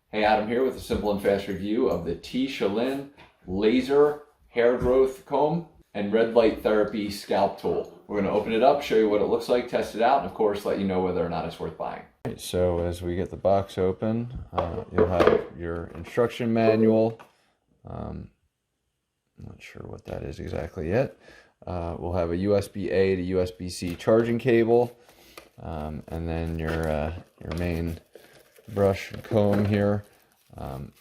Hey, Adam here with a simple and fast review of the T.Chilyn laser hair growth comb and red light therapy scalp tool. We're going to open it up, show you what it looks like, test it out, and of course let you know whether or not it's worth buying. Right, so as we get the box open, you'll have your instruction manual. I'm not sure what that is exactly yet. We'll have a USB-A to USB-C charging cable, and then your main brush and comb here. You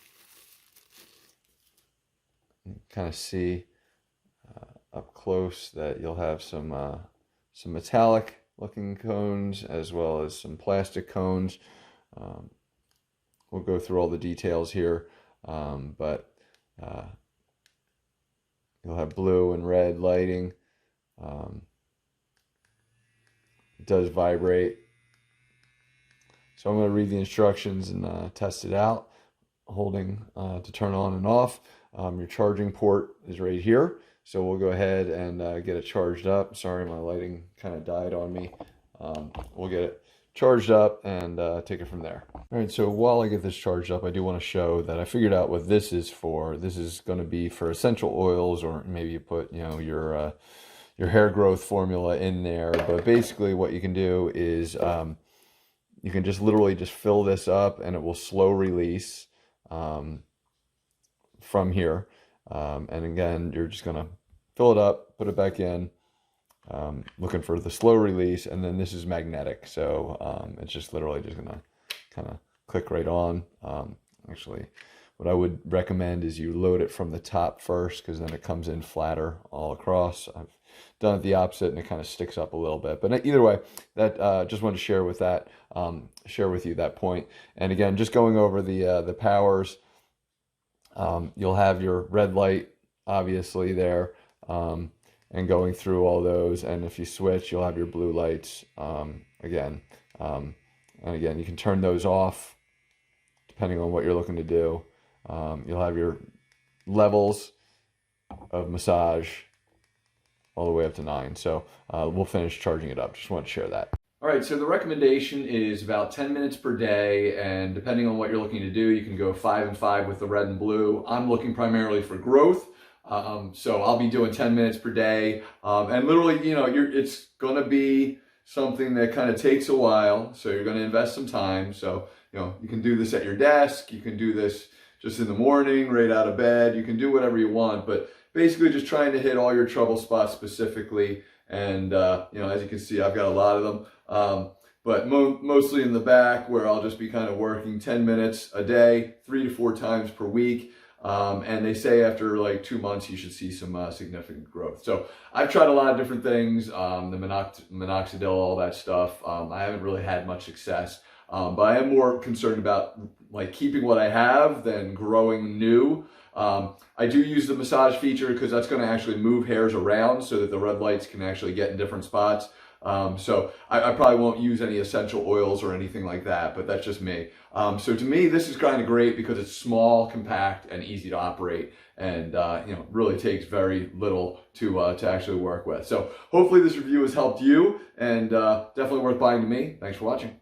kind of see up close that you'll have some metallic looking cones as well as some plastic cones. We'll go through all the details here, but you'll have blue and red lighting. It does vibrate. So I'm going to read the instructions and test it out, holding to turn on and off. Your charging port is right here. So we'll go ahead and get it charged up. Sorry, my lighting kind of died on me. We'll get it charged up and take it from there. All right, so while I get this charged up, I do want to show that I figured out what this is for. This is going to be for essential oils, or maybe you put, your hair growth formula in there. But basically what you can do is you can just literally just fill this up and it will slow release from here. And again, you're just going to fill it up, put it back in, looking for the slow release. And then this is magnetic. So it's just literally just going to kind of click right on. Actually, what I would recommend is you load it from the top first, because then it comes in flatter all across. I've done it the opposite and it kind of sticks up a little bit. But either way, that just wanted to share with you that point. And again, just going over the powers. You'll have your red light obviously there, and going through all those. And if you switch, you'll have your blue lights again. And again, you can turn those off depending on what you're looking to do. You'll have your levels of massage all the way up to 9. So we'll finish charging it up. Just want to share that. All right, so the recommendation is about 10 minutes per day, and depending on what you're looking to do, you can go 5 and 5 with the red and blue. I'm looking primarily for growth, so I'll be doing 10 minutes per day, and literally, it's going to be something that kind of takes a while, so you're going to invest some time. So, you can do this at your desk, you can do this just in the morning, right out of bed, you can do whatever you want, but basically just trying to hit all your trouble spots specifically. And, as you can see, I've got a lot of them, but mostly in the back, where I'll just be kind of working 10 minutes a day, 3 to 4 times per week. And they say after like 2 months, you should see some significant growth. So I've tried a lot of different things, the minoxidil, all that stuff. I haven't really had much success, but I am more concerned about like keeping what I have than growing new. I do use the massage feature because that's going to actually move hairs around so that the red lights can actually get in different spots. So I probably won't use any essential oils or anything like that, but that's just me. So to me, this is kind of great because it's small, compact, and easy to operate, and really takes very little to actually work with. So hopefully this review has helped you, and definitely worth buying to me. Thanks for watching.